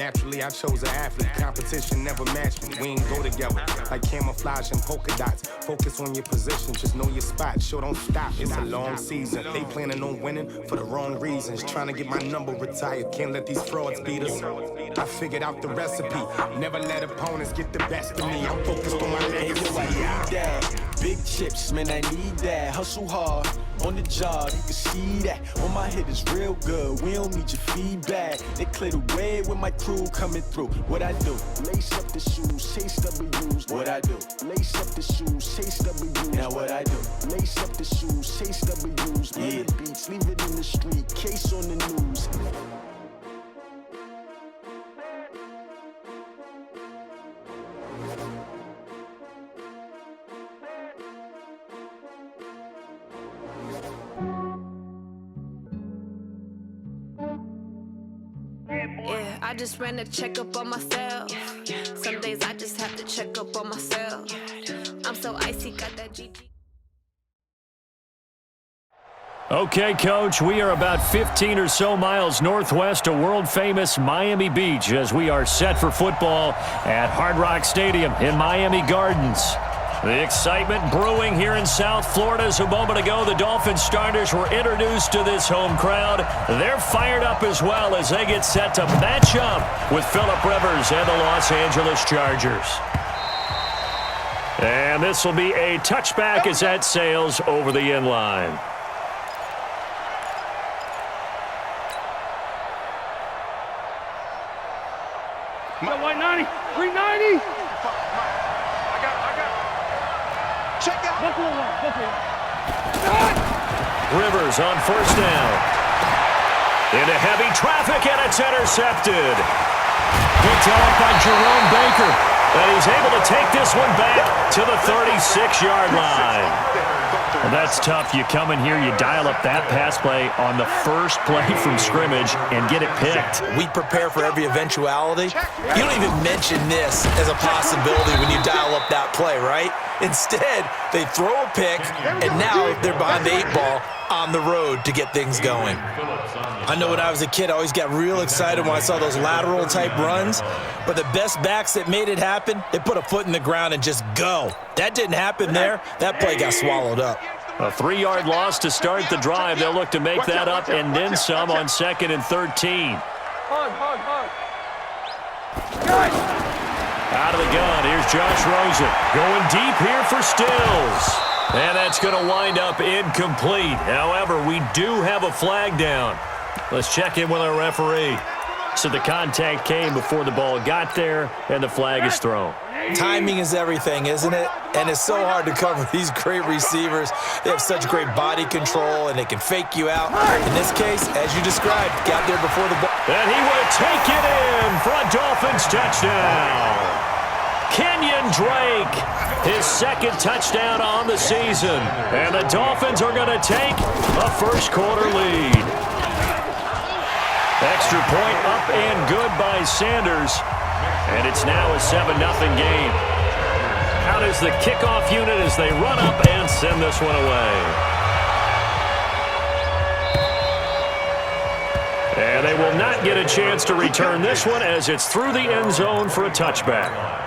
Naturally, I chose an athlete. Competition never matched me. We ain't go together like camouflage and polka dots. Focus on your position, just know your spot. Sure, don't stop. It's a long season. They planning on winning for the wrong reasons. Trying to get my number retired. Can't let these frauds beat us. I figured out the recipe. Never let opponents get the best of me. I'm focused on my legacy. Big chips, man, I need that. Hustle hard on the job, you can see that. On my head is real good. We don't need your feedback. They clear the way with my crew coming through. What I do? Lace up the shoes, chase W's. What I do? Lace up the shoes, chase W's. Now what I do? Lace up the shoes, chase W's. Yeah. The beats, leave it in the street, case on the news. Yeah, I just ran a checkup on myself. Some days I just have to check up on myself. I'm so icy, got that GG. Okay, Coach, we are about 15 or so miles northwest of world-famous Miami Beach as we are set for football at Hard Rock Stadium in Miami Gardens. The excitement brewing here in South Florida as a moment ago the Dolphins starters were introduced to this home crowd. They're fired up as well as they get set to match up with Phillip Rivers and the Los Angeles Chargers. And this will be a touchback as that sails over the end line. White 90, 390. Check out. Rivers on first down. Into heavy traffic, and it's intercepted. Picked off by Jerome Baker. And he's able to take this one back to the 36-yard line. Well, that's tough. You come in here, you dial up that pass play on the first play from scrimmage and get it picked. We prepare for every eventuality. You don't even mention this as a possibility when you dial up that play, right? Instead, they throw a pick, and now they're behind the 8-ball on the road to get things going. I know when I was a kid, I always got real excited when I saw those lateral-type runs, but the best backs that made it happen, they put a foot in the ground and just go. That didn't happen there. That play got swallowed up. A 3-yard loss to start the drive. They'll look to make that up and then some on 2nd and 13. Out of the gun, here's Josh Rosen. Going deep here for Stills. And that's going to wind up incomplete. However, we do have a flag down. Let's check in with our referee. So the contact came before the ball got there, and the flag is thrown. Timing is everything, isn't it? And it's so hard to cover these great receivers. They have such great body control, and they can fake you out. In this case, as you described, got there before the ball. And he will take it in for a Dolphins touchdown. Kenyon Drake, his 2nd touchdown on the season. And the Dolphins are going to take a first-quarter lead. Extra point up and good by Sanders. And it's now a 7-0 game. Out is the kickoff unit as they run up and send this one away. And they will not get a chance to return this one as it's through the end zone for a touchback.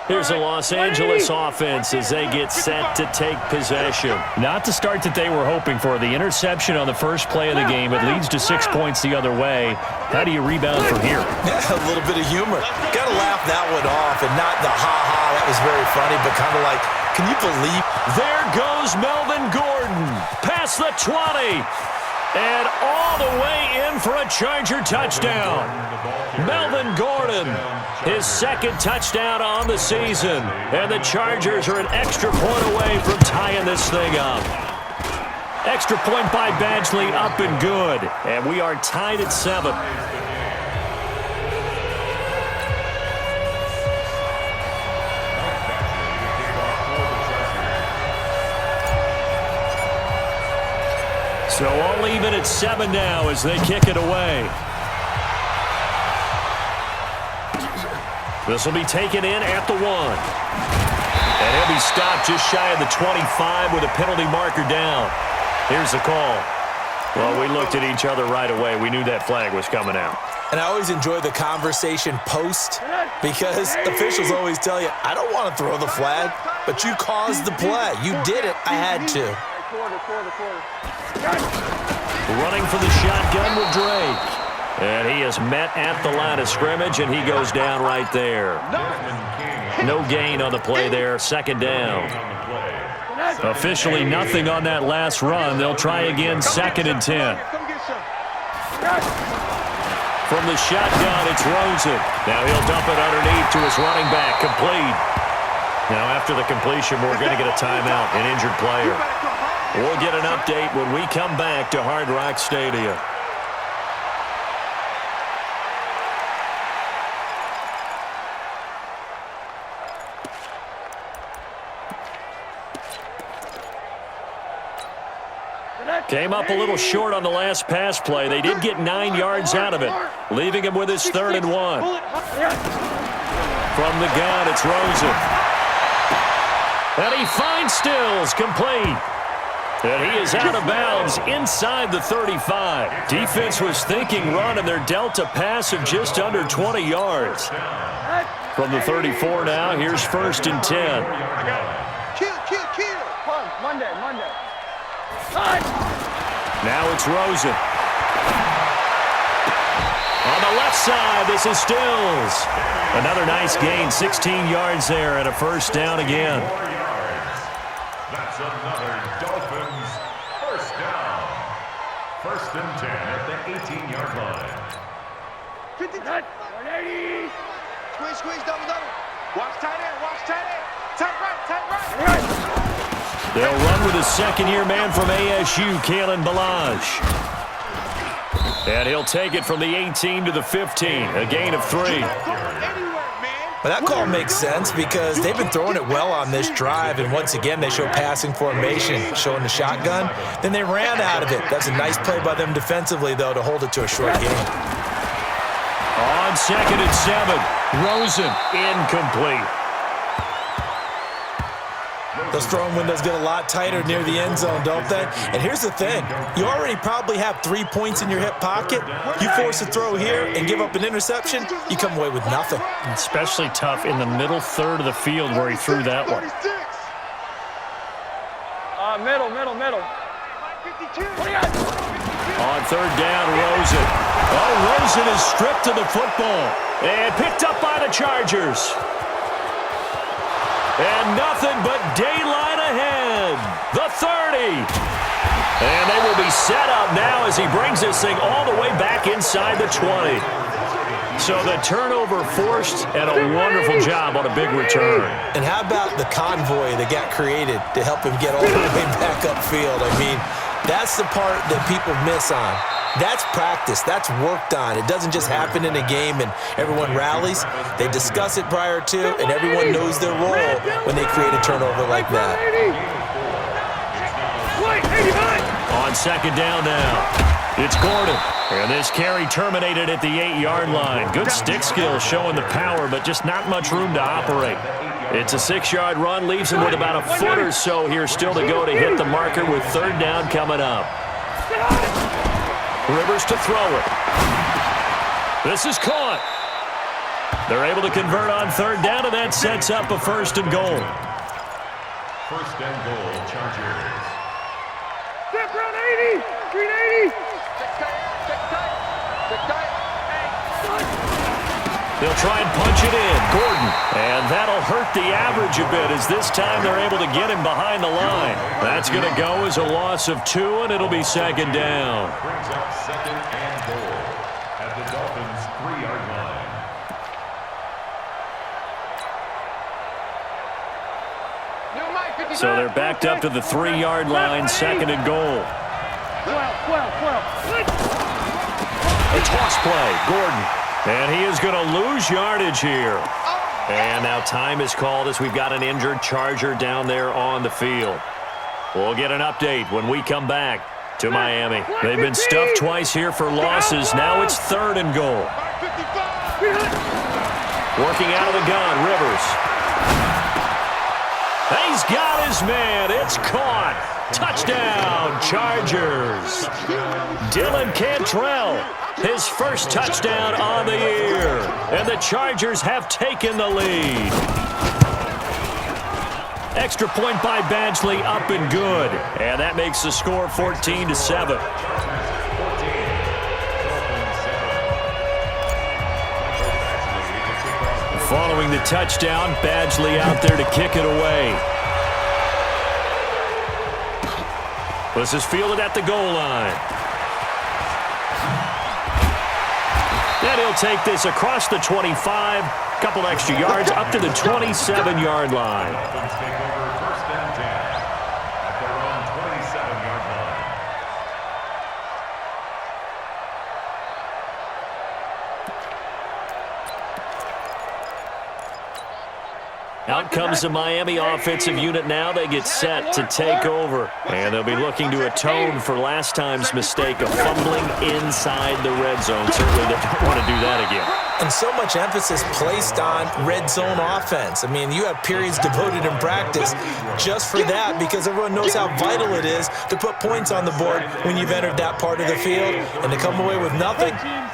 Here's the Los Angeles offense as they get set to take possession. Not the start that they were hoping for. The interception on the first play of the game. It leads to 6 points the other way. How do you rebound from here? Yeah, a little bit of humor. Got to laugh that one off and not the ha-ha. That was very funny, but kind of like, can you believe? There goes Melvin Gordon. Past the 20. And all the way in for a Charger touchdown. Melvin Gordon, his 2nd touchdown on the season. And the Chargers are an extra point away from tying this thing up. Extra point by Badgley, up and good. And we are tied at 7. So all even at 7 now as they kick it away. This will be taken in at the 1. And he'll be stopped just shy of the 25 with a penalty marker down. Here's the call. Well, we looked at each other right away. We knew that flag was coming out. And I always enjoy the conversation post because officials always tell you, I don't want to throw the flag, but you caused the play. You did it. I had to. Running for the shotgun with Dre. And he is met at the line of scrimmage, and he goes down right there. No gain on the play there. Second down. Officially nothing on that last run. They'll try again, 2nd and 10. From the shotgun, it's Rosen. Now he'll dump it underneath to his running back. Complete. Now after the completion, we're going to get a timeout, an injured player. We'll get an update when we come back to Hard Rock Stadium. Came up a little short on the last pass play. They did get 9 yards out of it, leaving him with his 3rd and 1. From the gun, it's Rosen. And he finds Stills, complete. And he is out of bounds inside the 35. Defense was thinking run, and they're dealt a pass of just under 20 yards. From the 34 now, here's 1st and 10. Monday. Now it's Rosen. On the left side, this is Stills. Another nice gain, 16 yards there, and a 1st down again. That's another Dolphins 1st down. 1st and 10 at the 18-yard line. 180. Squeeze, double. Watch tight end. Tight right. They'll run with a second-year man from ASU, Kalen Ballage. And he'll take it from the 18 to the 15, a gain of 3. But that call makes sense because they've been throwing it well on this drive, and once again they show passing formation, showing the shotgun. Then they ran out of it. That's a nice play by them defensively, though, to hold it to a short gain. On 2nd and 7, Rosen, incomplete. Those throwing windows get a lot tighter near the end zone, don't they? And here's the thing. You already probably have 3 points in your hip pocket. You force a throw here and give up an interception, you come away with nothing. Especially tough in the middle third of the field where he threw that one. Middle. On 3rd down, Rosen. Oh, Rosen is stripped of the football and picked up by the Chargers. And nothing but daylight ahead. The 30. And they will be set up now as he brings this thing all the way back inside the 20. So the turnover forced, and a wonderful job on a big return. And how about the convoy that got created to help him get all the way back upfield? I mean, that's the part that people miss on. That's practice. That's worked on. It doesn't just happen in a game and everyone rallies. They discuss it prior to, and everyone knows their role when they create a turnover like that. On 2nd down now, it's Gordon. And this carry terminated at the 8-yard line. Good stick skills showing the power, but just not much room to operate. It's a 6-yard run, leaves him with about a foot or so here still to go to hit the marker with 3rd down coming up. Rivers to throw it. This is caught. They're able to convert on 3rd down, and that sets up a 1st and goal. 1st and goal, Chargers. Step around 80. Green 80. They'll try and punch it in. Gordon. And that'll hurt the average a bit as this time they're able to get him behind the line. That's going to go as a loss of 2, and it'll be 2nd down. Brings up 2nd and goal at the Dolphins' 3-yard line. So they're backed up to the 3-yard line, 2nd and goal. 12. A toss play. Gordon. And he is going to lose yardage here. And now time is called as we've got an injured Charger down there on the field. We'll get an update when we come back to Miami. They've been stuffed twice here for losses. Now it's 3rd and goal. Working out of the gun, Rivers. He's got his man. It's caught. Touchdown, Chargers. Dylan Cantrell, his first touchdown on the year. And the Chargers have taken the lead. Extra point by Badgley, up and good. And that makes the score 14-7. Following the touchdown, Badgley out there to kick it away. This is fielded at the goal line. And he'll take this across the 25, couple extra yards, up to the 27-yard line. Out comes the Miami offensive unit now. They get set to take over. And they'll be looking to atone for last time's mistake of fumbling inside the red zone. Certainly they don't want to do that again. And so much emphasis placed on red zone offense. I mean, you have periods devoted in practice just for that because everyone knows how vital it is to put points on the board when you've entered that part of the field. And to come away with nothing,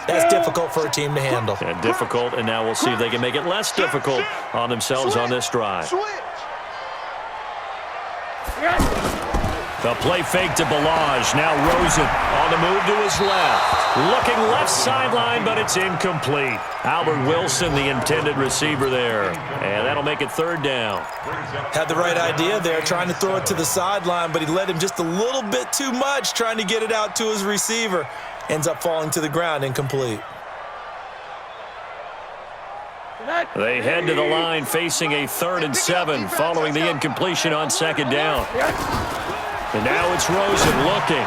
that's difficult for a team to handle. And difficult, and now we'll see if they can make it less difficult on themselves on this drive. The play fake to Balaj. Now Rosen on the move to his left. Looking left sideline, but it's incomplete. Albert Wilson, the intended receiver there. And that'll make it third down. Had the right idea there, trying to throw it to the sideline, but he led him just a little bit too much, trying to get it out to his receiver. Ends up falling to the ground, incomplete. They head to the line facing a 3rd and 7 following the incompletion on 2nd down. And now it's Rosen looking.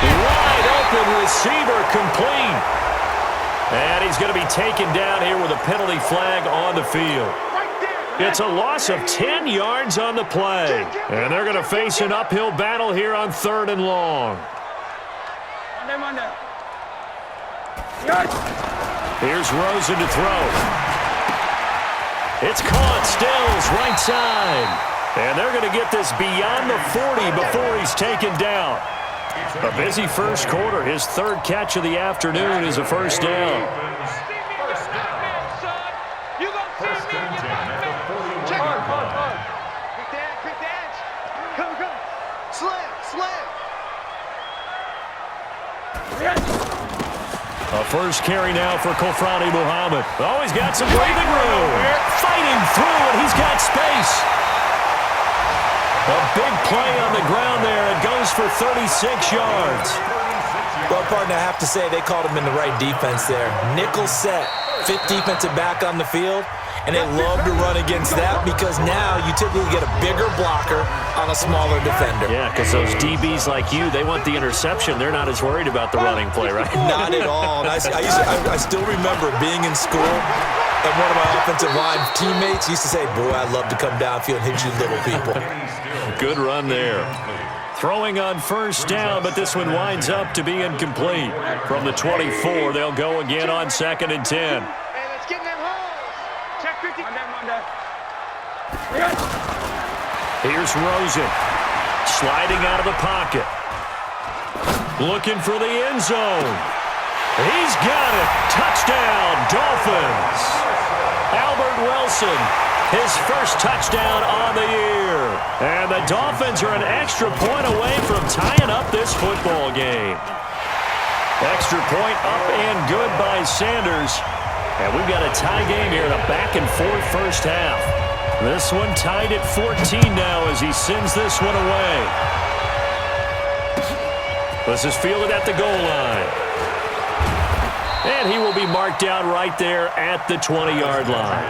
Wide open receiver complete. And he's going to be taken down here with a penalty flag on the field. It's a loss of 10 yards on the play. And they're going to face an uphill battle here on 3rd and long. Here's Rosen to throw. It's caught. Stills right side. And they're going to get this beyond the 40 before he's taken down. A busy first quarter. His 3rd catch of the afternoon is a first down. A first carry now for Kofrani Muhammad. Oh, he's got some breathing room. Fighting through, and he's got space. A big play on the ground there. It goes for 36 yards. Well, partner, I have to say they called him in the right defense there. Nickel set, 5th defensive back on the field, and they love to run against that because now you typically get a bigger blocker on a smaller defender. Yeah, because those DBs like you, they want the interception. They're not as worried about the running play, right? Not at all. And I still remember being in school, and one of my offensive line teammates used to say, boy, I'd love to come downfield and hit you little people. Good run there. Throwing on first down, but this one winds up to be incomplete. From the 24, they'll go again on 2nd and 10. Here's Rosen, sliding out of the pocket. Looking for the end zone. He's got it. Touchdown, Dolphins. Albert Wilson, his first touchdown on the year. And the Dolphins are an extra point away from tying up this football game. Extra point up and good by Sanders. And we've got a tie game here in a back-and-forth first half. This one tied at 14 now as he sends this one away. This is fielded at the goal line. And he will be marked down right there at the 20-yard line.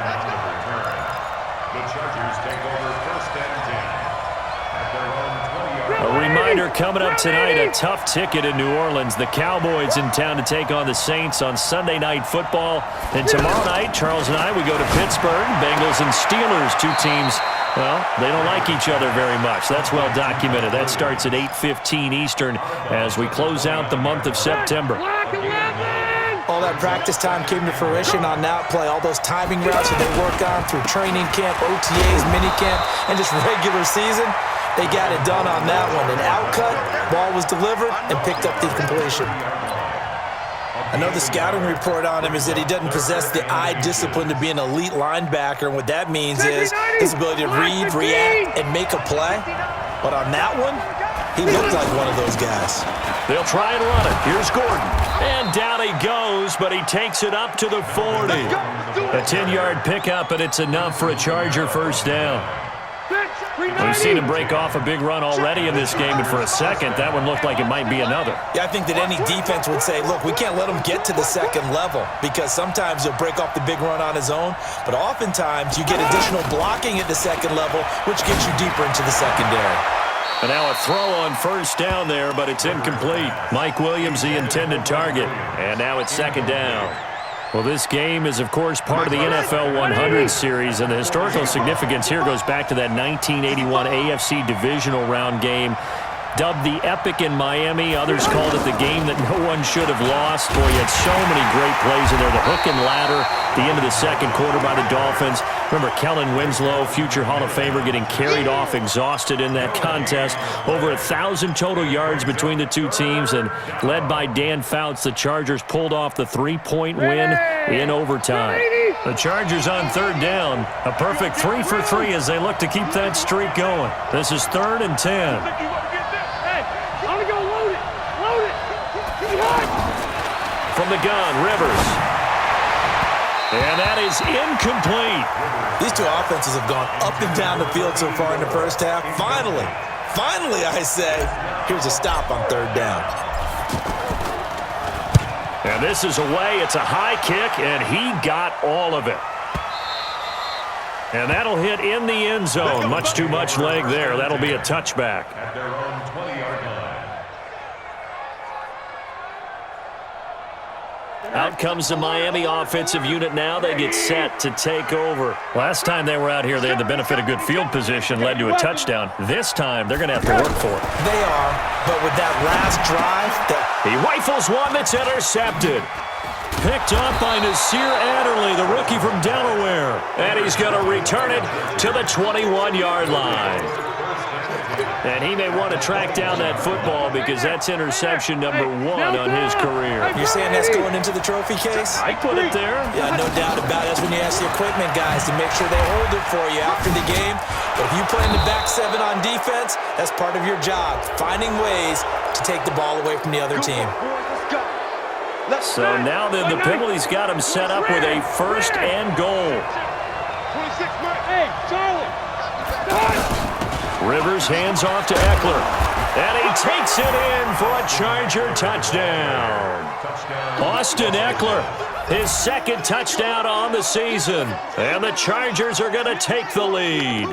The Chargers take over 1st and 10 at their own 20-yard line. A reminder coming up tonight, a tough ticket in New Orleans. The Cowboys in town to take on the Saints on Sunday Night Football. And tomorrow night, Charles and I, we go to Pittsburgh. Bengals and Steelers, 2 teams, well, they don't like each other very much. That's well documented. That starts at 8:15 Eastern as we close out the month of September. All that practice time came to fruition on that play. All those timing routes that they work on through training camp, OTAs, minicamp, and just regular season. They got it done on that one. An outcut, ball was delivered, and picked up the completion. I know the scouting report on him is that he doesn't possess the eye discipline to be an elite linebacker, and what that means is his ability to read, react, and make a play. But on that one, he looked like one of those guys. They'll try and run it. Here's Gordon. And down he goes, but he takes it up to the 40. A 10-yard pickup, and it's enough for a Charger first down. We've seen him break off a big run already in this game, and for a second, that one looked like it might be another. Yeah, I think that any defense would say, look, we can't let him get to the second level because sometimes he'll break off the big run on his own, but oftentimes you get additional blocking at the second level, which gets you deeper into the secondary. And now a throw on first down there, but it's incomplete. Mike Williams, the intended target, and now it's second down. Well, this game is, of course, part of the NFL 100 series, and the historical significance here goes back to that 1981 AFC divisional round game, dubbed the Epic in Miami. Others called it the game that no one should have lost. Boy, you had so many great plays in there. The hook and ladder, the end of the second quarter by the Dolphins. Remember Kellen Winslow, future Hall of Famer, getting carried off exhausted in that contest. Over 1,000 total yards between the two teams, and led by Dan Fouts, the Chargers pulled off the 3-point win in overtime. The Chargers on third down. A perfect 3 for 3 as they look to keep that streak going. This is 3rd and 10. From the gun, Rivers. And that is incomplete. These two offenses have gone up and down the field so far in the first half. Finally, I say, here's a stop on third down. And this is away. It's a high kick, and he got all of it. And that'll hit in the end zone. Much too much leg there. That'll be a touchback. At their own 20-yard line. Out comes the Miami offensive unit now. They get set to take over. Last time they were out here, they had the benefit of good field position, led to a touchdown. This time, they're going to have to work for it. They are, but with that last drive, he rifles one that's intercepted. Picked up by Nasir Adderley, the rookie from Delaware. And he's going to return it to the 21-yard line. And he may want to track down that football because that's interception number 1 on his career. You're saying that's going into the trophy case? I put it there. Yeah, no doubt about it. That's when you ask the equipment guys to make sure they hold it for you after the game. But if you play in the back 7 on defense, that's part of your job, finding ways to take the ball away from the other team. So now then the penalty's got him set up with a 1st and goal. 26, hey, Charlie. Rivers hands off to Eckler. And he takes it in for a Charger touchdown. Austin Eckler, his 2nd touchdown on the season. And the Chargers are going to take the lead.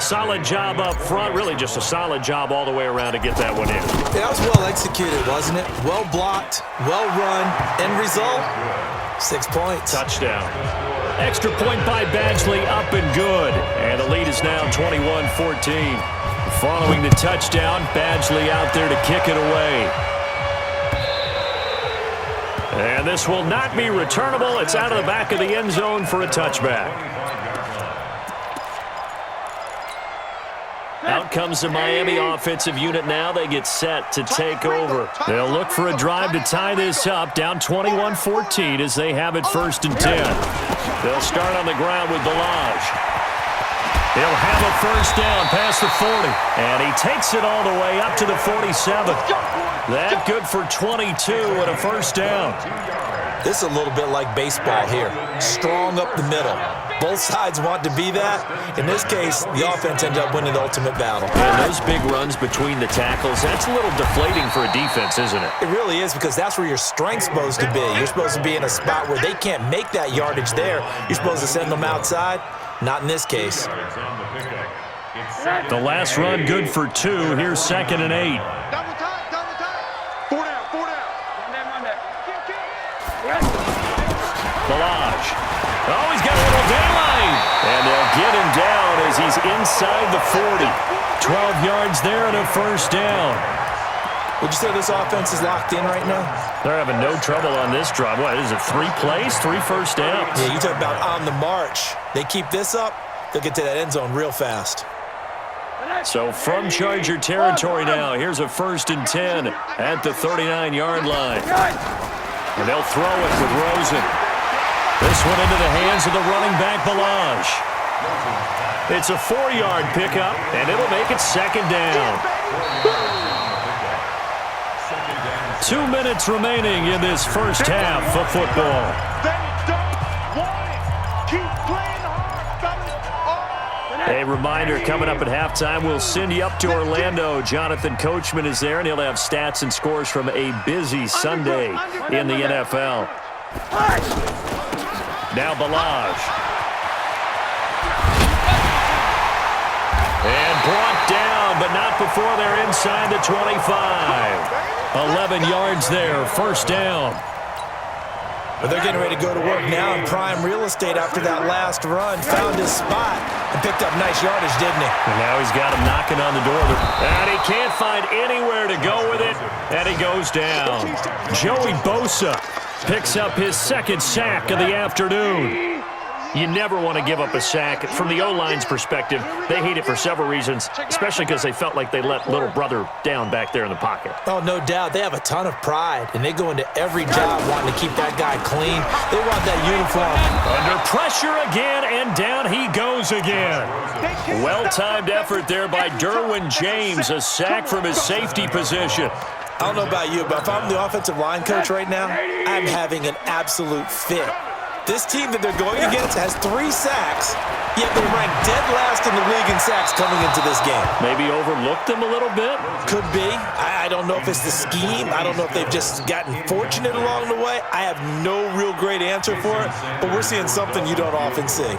Solid job up front. Really just a solid job all the way around to get that one in. Yeah, that was well executed, wasn't it? Well blocked, well run. End result, 6 points. Touchdown. Extra point by Badgley, up and good. And the lead is now 21-14. Following the touchdown, Badgley out there to kick it away. And this will not be returnable. It's out of the back of the end zone for a touchback. Out comes the Miami offensive unit now. They get set to take over. They'll look for a drive to tie this up, down 21-14 as they have it 1st and 10. They'll start on the ground with Balaj. He'll have a 1st down past the 40, and he takes it all the way up to the 47. That good for 22 and a 1st down. This is a little bit like baseball here. Strong up the middle. Both sides want to be that. In this case, the offense ended up winning the ultimate battle. And those big runs between the tackles, that's a little deflating for a defense, isn't it? It really is, because that's where your strength's supposed to be. You're supposed to be in a spot where they can't make that yardage there. You're supposed to send them outside. Not in this case. The last run good for 2. Here's 2nd and 8. Double time, double time. 4 down, 4 down. Balaj. Oh, he's got a little daylight. And they'll get him down as he's inside the 40. 12 yards there and a 1st down. Would you say this offense is locked in right now? They're having no trouble on this drive. What is it, 3 plays, 3 1st downs? Yeah, you talk about on the march. They keep this up, they'll get to that end zone real fast. So from Charger territory now, here's a 1st and 10 at the 39-yard line. And they'll throw it with Rosen. This one into the hands of the running back, Balaj. It's a 4-yard pickup, and it'll make it 2nd down. 2 minutes remaining in this first half of football. A reminder, coming up at halftime, we'll send you up to Orlando. Jonathan Coachman is there, and he'll have stats and scores from a busy Sunday in the NFL. Now Balaj. And brought down, but not before they're inside the 25. 11 yards there, 1st down. But they're getting ready to go to work now in prime real estate after that last run. Found his spot and picked up nice yardage, didn't he? And now he's got him knocking on the door. And he can't find anywhere to go with it. And he goes down. Joey Bosa picks up his 2nd sack of the afternoon. You never want to give up a sack. From the O-line's perspective, they hate it for several reasons, especially because they felt like they let little brother down back there in the pocket. Oh, no doubt. They have a ton of pride, and they go into every job wanting to keep that guy clean. They want that uniform. Under pressure again, and down he goes again. Well-timed effort there by Derwin James, a sack from his safety position. I don't know about you, but if I'm the offensive line coach right now, I'm having an absolute fit. This team that they're going against has 3 sacks, yet they're ranked dead last in the league in sacks coming into this game. Maybe overlooked them a little bit? Could be. I don't know if it's the scheme. I don't know if they've just gotten fortunate along the way. I have no real great answer for it, but we're seeing something you don't often see.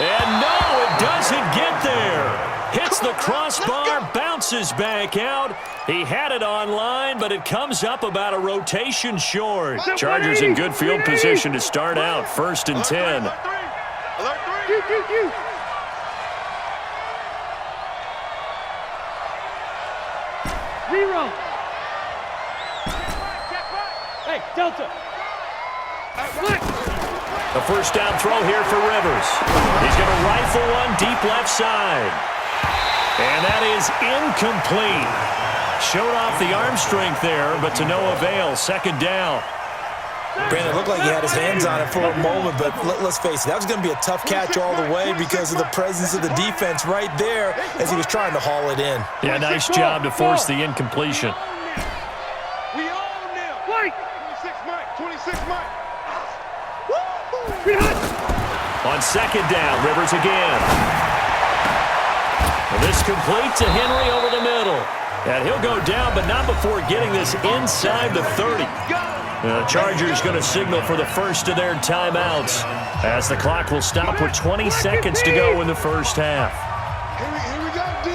And no, it doesn't get there. Hits the crossbar, bounces back out. He had it online, but it comes up about a rotation short. Chargers in good field position to start out. 1st and 10. Zero. Hey, Delta. A 1st down throw here for Rivers. He's going to rifle one deep left side. And that is incomplete. Showed off the arm strength there, but to no avail. 2nd down. Brandon, it looked like he had his hands on it for a moment, but let's face it, that was going to be a tough catch all the way because of the presence of the defense right there as he was trying to haul it in. Yeah, nice job to force the incompletion. We own them. Wait. 26 Mike. 26 Mike. On 2nd down, Rivers again. And this complete to Henry over the middle. And he'll go down, but not before getting this inside the 30. The Chargers going to signal for the first of their timeouts as the clock will stop with 20 seconds to go in the first half. Here we go, D.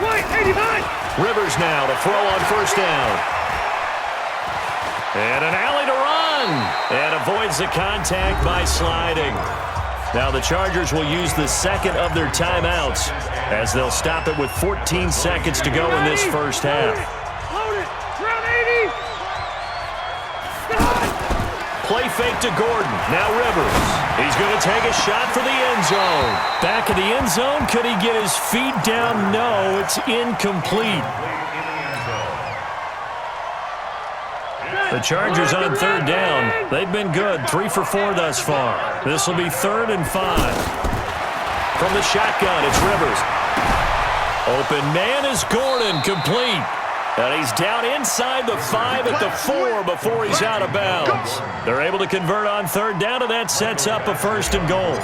Wait, 89. Rivers now to throw on 1st down. And an alley to run. And avoids the contact by sliding. Now the Chargers will use the 2nd of their timeouts as they'll stop it with 14 seconds to go in this first half. Load it. Round 80. Play fake to Gordon. Now Rivers. He's going to take a shot for the end zone. Back of the end zone. Could he get his feet down? No, it's incomplete. The Chargers on 3rd down. They've been good. 3 for 4 thus far. This will be 3rd and 5. From the shotgun, it's Rivers. Open man is Gordon, complete. And he's down inside the 5 at the 4 before he's out of bounds. They're able to convert on 3rd down, and that sets up a 1st and goal.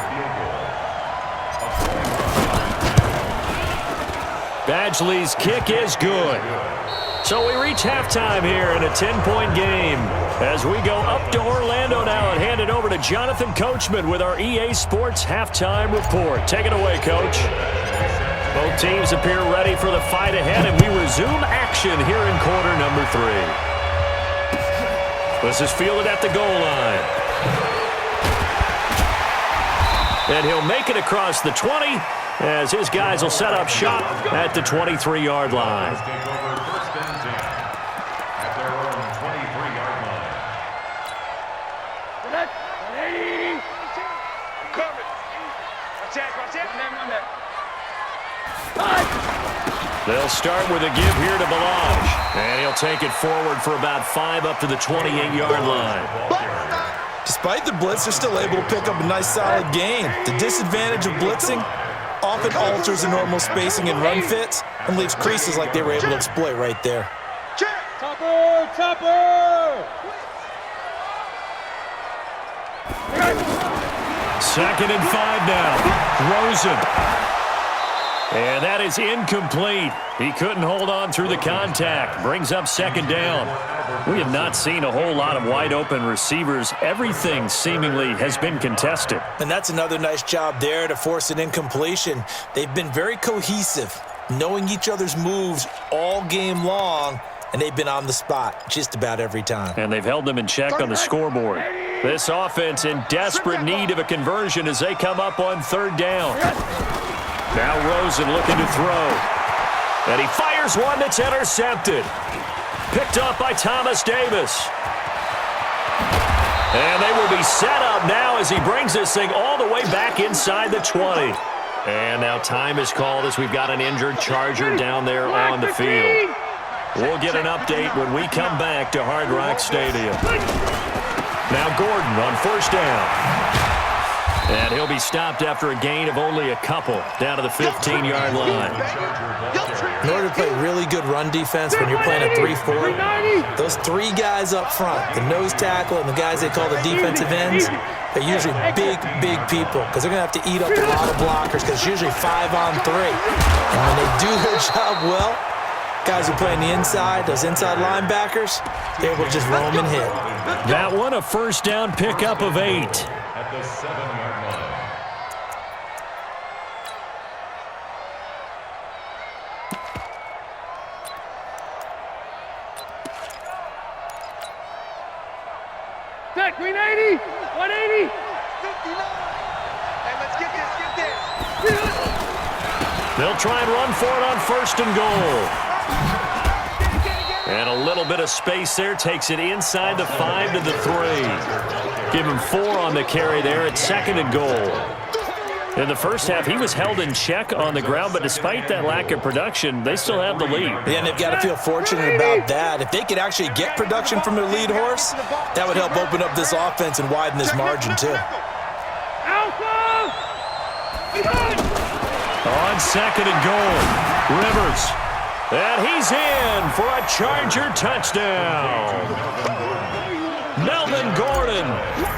Badgley's kick is good. So we reach halftime here in a 10-point game as we go up to Orlando now and hand it over to Jonathan Coachman with our EA Sports Halftime Report. Take it away, Coach. Both teams appear ready for the fight ahead, and we resume action here in quarter number 3. This is fielded at the goal line. And he'll make it across the 20 as his guys will set up shop at the 23-yard line. They'll start with a give here to Balaj. And he'll take it forward for about 5 up to the 28-yard line. Despite the blitz, they're still able to pick up a nice solid gain. The disadvantage of blitzing often alters the normal spacing and run fits and leaves creases like they were able to exploit right there. Topper! Topper! 2nd and 5 now. Rosen. And that is incomplete. He couldn't hold on through the contact. Brings up 2nd down. We have not seen a whole lot of wide-open receivers. Everything seemingly has been contested. And that's another nice job there to force an incompletion. They've been very cohesive, knowing each other's moves all game long, and they've been on the spot just about every time. And they've held them in check on the scoreboard. This offense in desperate need of a conversion as they come up on 3rd down. Now Rosen looking to throw. And he fires one that's intercepted. Picked up by Thomas Davis. And they will be set up now as he brings this thing all the way back inside the 20. And now time is called as we've got an injured Charger down there on the field. We'll get an update when we come back to Hard Rock Stadium. Now Gordon on 1st down. And he'll be stopped after a gain of only a couple down to the 15-yard line. In order to play really good run defense when you're playing a 3-4, those 3 guys up front, the nose tackle and the guys they call the defensive ends, they're usually big, big people because they're going to have to eat up a lot of blockers because it's usually 5 on 3. And when they do their job well, guys who play on the inside, those inside linebackers, they're able to just roam and hit. That one a 1st down pickup of 8. At the 7-yard line. Set, green 80, 180. 59. Hey, let's get this. They'll try and run for it on 1st and goal. And a little bit of space there takes it inside the 5 to the 3. Give him 4 on the carry there at 2nd and goal. In the first half, he was held in check on the ground, but despite that lack of production, they still have the lead. Yeah, and they've got to feel fortunate about that. If they could actually get production from their lead horse, that would help open up this offense and widen this margin too. On 2nd and goal, Rivers. And he's in for a Charger touchdown. Melvin Gordon,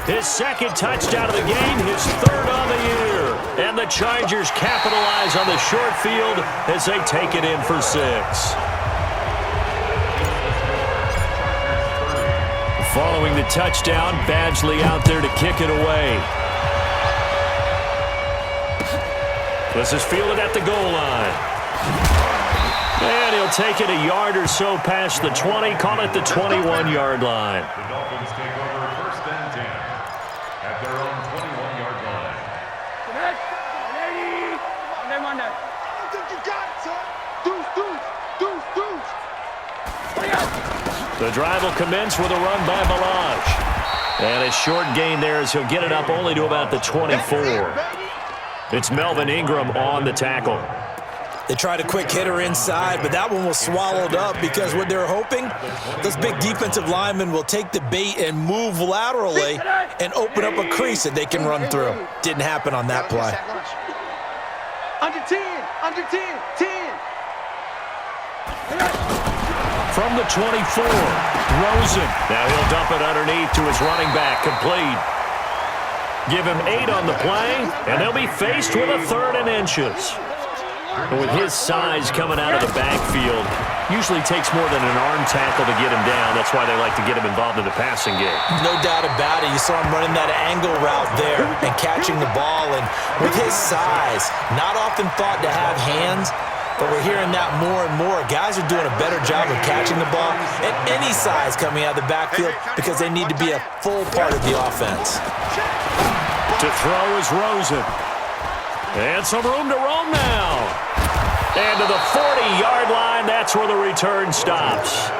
his 2nd touchdown of the game, his 3rd on the year. And the Chargers capitalize on the short field as they take it in for 6. Following the touchdown, Badgley out there to kick it away. This is fielded at the goal line. And he'll take it a yard or so past the 20, call it the 21-yard line. The Dolphins take over 1st and 10 at their own 21-yard line. I think you got it, son. Deuce. The drive will commence with a run by Balaj. And a short gain there as he'll get it up only to about the 24. It's Melvin Ingram on the tackle. They tried a quick hitter inside, but that one was swallowed up because what they're hoping, those big defensive linemen will take the bait and move laterally and open up a crease that they can run through. Didn't happen on that play. Under 10, 10. From the 24, Rosen. Now he'll dump it underneath to his running back, complete. Give him 8 on the play, and they'll be faced with a 3rd and inches. And with his size coming out of the backfield, usually takes more than an arm tackle to get him down. That's why they like to get him involved in the passing game. No doubt about it. You saw him running that angle route there and catching the ball. And with his size, not often thought to have hands, but we're hearing that more and more. Guys are doing a better job of catching the ball at any size coming out of the backfield because they need to be a full part of the offense. To throw is Rosen. And some room to roam now. And to the 40-yard line, that's where the return stops.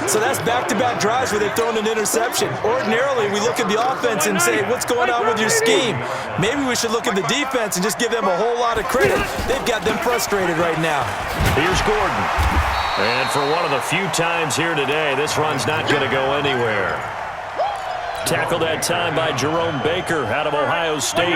So that's back-to-back drives where they've thrown an interception. Ordinarily, we look at the offense and say, what's going on with your scheme? Maybe we should look at the defense and just give them a whole lot of credit. They've got them frustrated right now. Here's Gordon. And for one of the few times here today, this run's not going to go anywhere. Tackled that time by Jerome Baker out of Ohio State.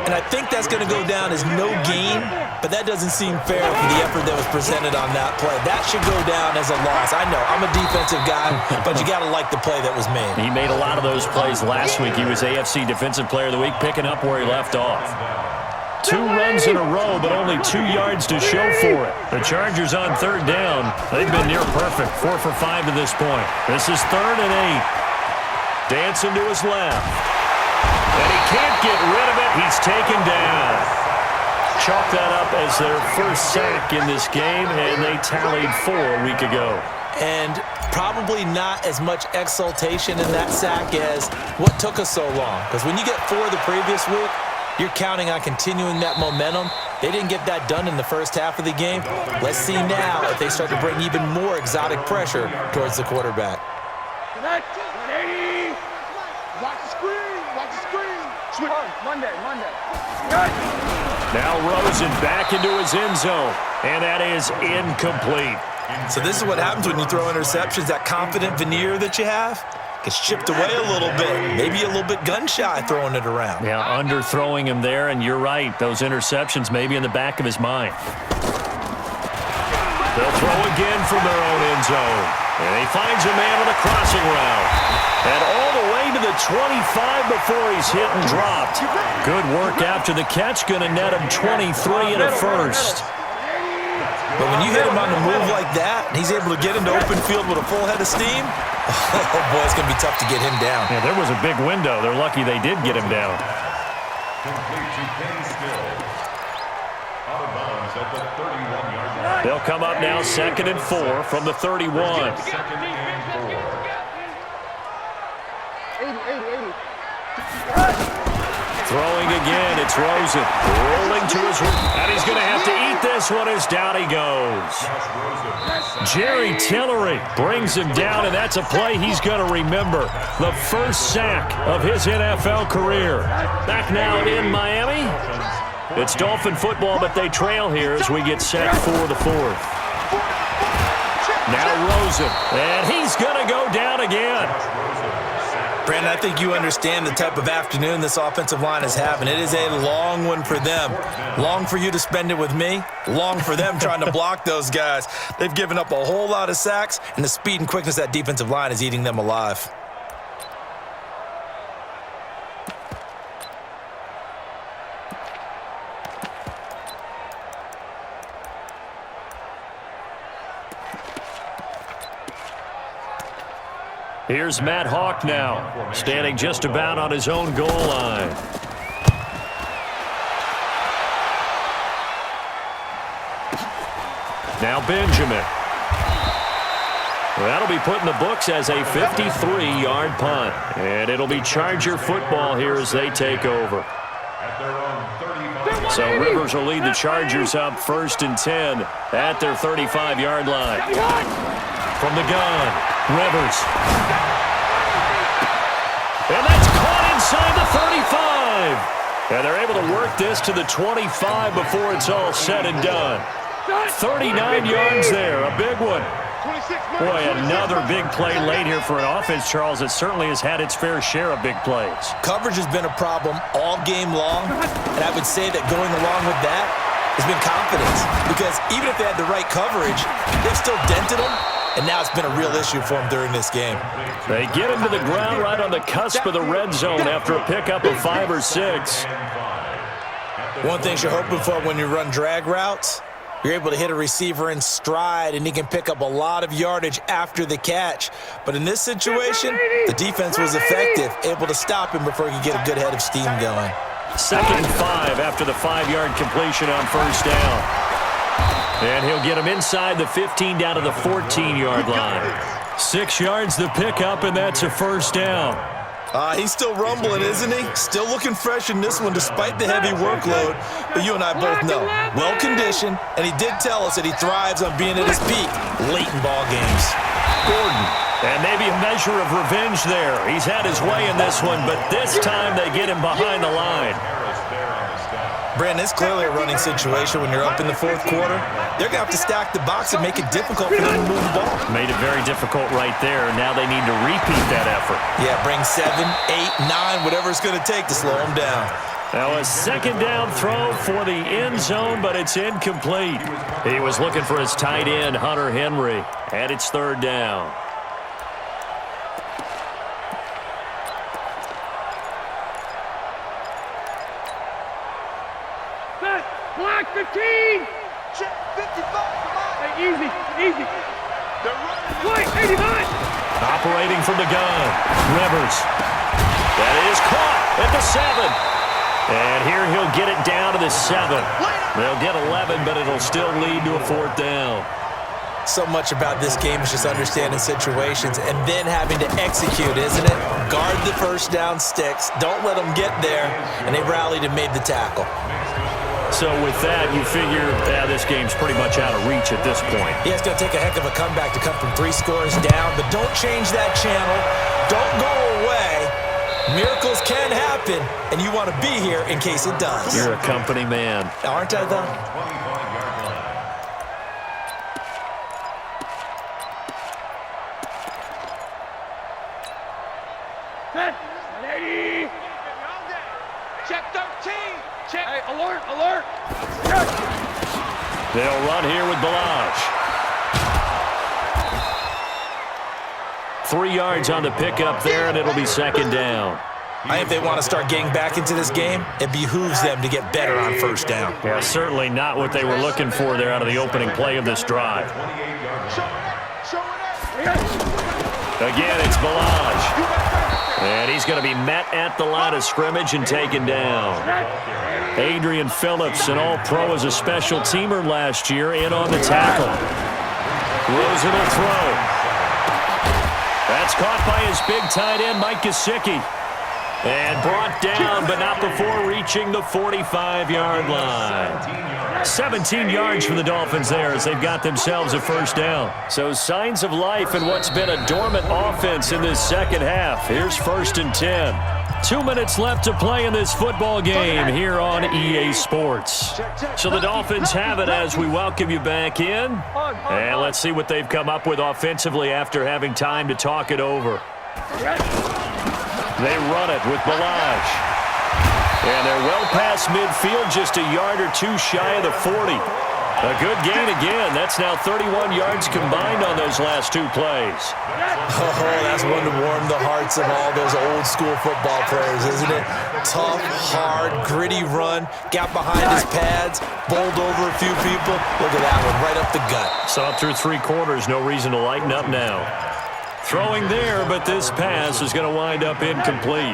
And I think that's going to go down as no gain, but that doesn't seem fair for the effort that was presented on that play. That should go down as a loss. I know, I'm a defensive guy, but you got to like the play that was made. He made a lot of those plays last week. He was AFC Defensive Player of the Week, picking up where he left off. 2 runs in a row, but only 2 yards to show for it. The Chargers on 3rd down. They've been near perfect, 4 for 5 to this point. This is 3rd and 8. Dancing to his left. And he can't get rid of it. He's taken down. Chalk that up as their first sack in this game, and they tallied 4 a week ago. And probably not as much exultation in that sack as what took us so long. Because when you get 4 the previous week, you're counting on continuing that momentum. They didn't get that done in the first half of the game. Let's see now if they start to bring even more exotic pressure towards the quarterback. Watch the screen. Watch the screen. Switch. Monday. Now Rosen back into his end zone, and that is incomplete. So this is what happens when you throw interceptions. That confident veneer that you have gets chipped away a little bit. Maybe a little bit gun-shy throwing it around. Yeah, underthrowing him there, and you're right. Those interceptions may be in the back of his mind. They'll throw again from their own end zone. And he finds a man on the crossing route. And all the way to the 25 before he's hit and dropped. Good work after the catch. Going to net him 23 and a first. But when you hit him on the move like that, and he's able to get into open field with a full head of steam, oh boy, it's going to be tough to get him down. Yeah, there was a big window. They're lucky they did get him down. Complete to Kenny Still. Out of bounds at the 31-yard line. They'll come up now 2nd and 4 from the 31. 2nd and 4. 80. Throwing again, it's Rosen. Rolling to his right, and he's going to have to eat this one as down he goes. Jerry Tillery brings him down, and that's a play he's going to remember. The first sack of his NFL career. Back now in Miami. It's Dolphin football, but they trail here as we get set for the 4th. Now Rosen, and he's going to go down again. Brandon, I think you understand the type of afternoon this offensive line is having. It is a long one for them. Long for you to spend it with me. Long for them trying to block those guys. They've given up a whole lot of sacks, and the speed and quickness of that defensive line is eating them alive. Here's Matt Hawk now, standing just about on his own goal line. Now Benjamin. That'll be put in the books as a 53-yard punt. And it'll be Charger football here as they take over. So Rivers will lead the Chargers up 1st and 10 at their 35-yard line. From the gun, Rivers. And that's caught inside the 35. And they're able to work this to the 25 before it's all said and done. 39 yards there, a big one. Boy, another big play late here for an offense, Charles, that certainly has had its fair share of big plays. Coverage has been a problem all game long, and I would say that going along with that has been confidence. Because even if they had the right coverage, they've still dented them. And now it's been a real issue for them during this game. They get him to the ground right on the cusp of the red zone after a pickup of 5 or 6. One thing you're hoping for when you run drag routes, you're able to hit a receiver in stride, and he can pick up a lot of yardage after the catch. But in this situation, the defense was effective, able to stop him before he could get a good head of steam going. 2nd and 5 after the 5-yard completion on 1st down. And he'll get him inside the 15 down to the 14-yard line. 6 yards the pickup, and that's a 1st down. He's still rumbling, isn't he? Still looking fresh in this one despite the heavy workload. But you and I both know, well-conditioned, and he did tell us that he thrives on being at his peak late in ball games. Gordon, and maybe a measure of revenge there. He's had his way in this one, but this time they get him behind the line. Brandon, it's clearly a running situation when you're up in the fourth quarter. They're going to have to stack the box and make it difficult for them to move the ball. Made it very difficult right there. Now they need to repeat that effort. Yeah, bring 7, 8, 9, whatever it's going to take to slow them down. Now a second down throw for the end zone, but it's incomplete. He was looking for his tight end, Hunter Henry, and it's third down. Black 15! Check 55, come on! Hey, easy. They're running. White 89! Operating from the gun, Rivers. That is caught at the 7. And here he'll get it down to the 7. They'll get 11, but it'll still lead to a fourth down. So much about this game is just understanding situations and then having to execute, isn't it? Guard the first down sticks. Don't let them get there. And they rallied and made the tackle. So with that, you figure this game's pretty much out of reach at this point. Yeah, it's going to take a heck of a comeback to come from 3 scores down, but don't change that channel. Don't go away. Miracles can happen, and you want to be here in case it does. You're a company man. Aren't I, though? Set. 80! Check 13! Check. Hey, alert! They'll run here with Balaj. 3 yards on the pickup there, and it'll be second down. I think if they want to start getting back into this game, it behooves them to get better on first down. Yeah, certainly not what they were looking for there out of the opening play of this drive. Again, it's Balaj. And he's going to be met at the line of scrimmage and taken down. Adrian Phillips, an all-pro as a special teamer last year, in on the tackle. Rosen will throw. That's caught by his big tight end, Mike Gesicki. And brought down, but not before reaching the 45-yard line. 17 yards for the Dolphins there as they've got themselves a first down. So signs of life in what's been a dormant offense in this second half. Here's 1st and 10. 2 minutes left to play in this football game here on EA Sports. So the Dolphins have it as we welcome you back in. And let's see what they've come up with offensively after having time to talk it over. They run it with Balaj. And they're well past midfield, just a yard or 2 shy of the 40. A good gain again. That's now 31 yards combined on those last 2 plays. Oh, that's one to warm the hearts of all those old school football players, isn't it? Tough, hard, gritty run. Got behind his pads, bowled over a few people. Look at that one, right up the gut. Saw it through 3 quarters. No reason to lighten up now. Throwing there, but this pass is going to wind up incomplete.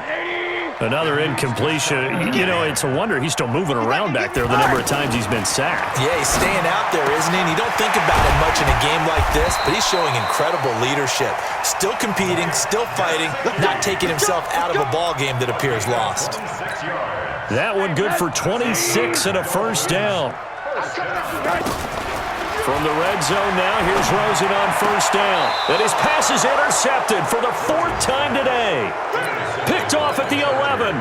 Another incompletion. You know, it's a wonder he's still moving around back there the number of times he's been sacked. Yeah, he's staying out there, isn't he? And you don't think about it much in a game like this, but he's showing incredible leadership. Still competing, still fighting, not taking himself out of a ball game that appears lost. That one good for 26 and a first down. From the red zone now, here's Rosen on first down. And his pass is intercepted for the 4th time today. Picked off at the 11.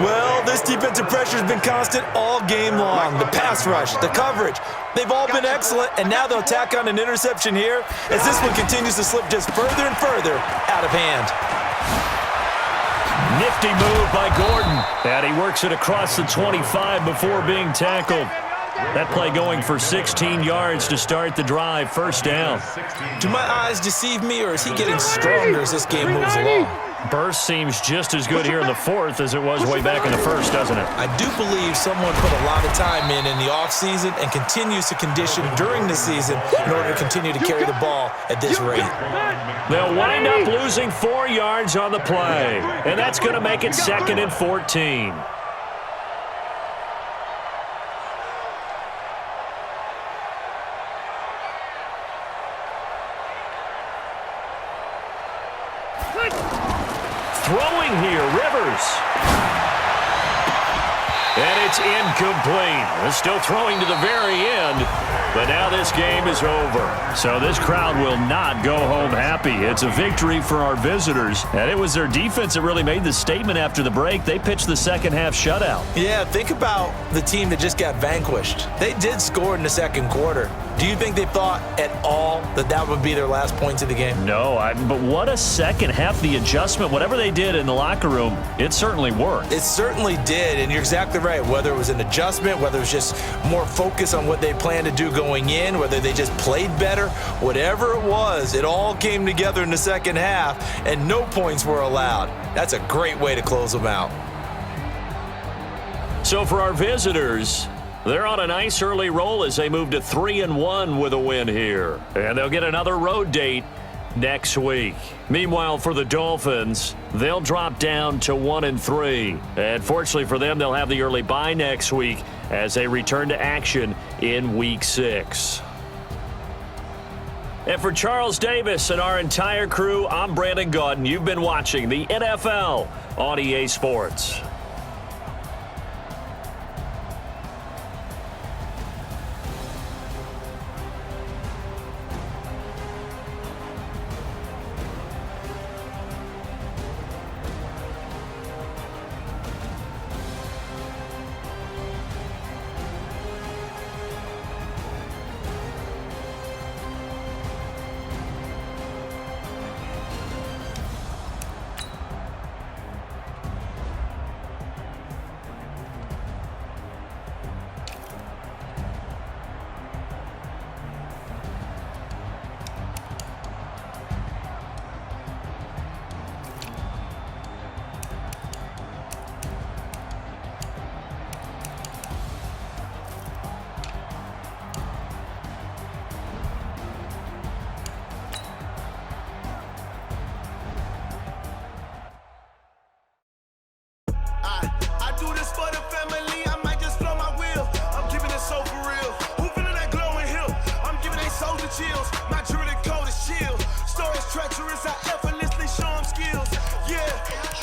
Well, this defensive pressure has been constant all game long. The pass rush, the coverage, they've all been excellent, and now they'll tack on an interception here as this one continues to slip just further and further out of hand. Nifty move by Gordon. And he works it across the 25 before being tackled. That play going for 16 yards to start the drive, first down. Do my eyes deceive me, or is he getting stronger as this game moves along? Burst seems just as good here in the 4th as it was way back in the 1st, doesn't it? I do believe someone put a lot of time in the offseason and continues to condition during the season in order to continue to carry the ball at this rate. They'll wind up losing 4 yards on the play, and that's going to make it 2nd and 14. throwing here, Rivers. And it's incomplete. They're still throwing to the very end, but now this game is over. So this crowd will not go home happy. It's a victory for our visitors, and it was their defense that really made the statement after the break. They pitched the second half shutout. Yeah, think about the team that just got vanquished. They did score in the second quarter. Do you think they thought at all that that would be their last points of the game? No, but what a second half. The adjustment, whatever they did in the locker room, it certainly worked. It certainly did, and you're exactly right. Whether it was an adjustment, whether it was just more focus on what they planned to do going in, whether they just played better, whatever it was, it all came together in the second half, and no points were allowed. That's a great way to close them out. So for our visitors, they're on a nice early roll as they move to 3-1 with a win here. And they'll get another road date next week. Meanwhile, for the Dolphins, they'll drop down to 1-3. And fortunately for them, they'll have the early bye next week as they return to action in Week 6. And for Charles Davis and our entire crew, I'm Brandon Gaudin. You've been watching the NFL on EA Sports. Chills, my jewelry coat is chill. Stories treacherous, I effortlessly show them skills. Yeah.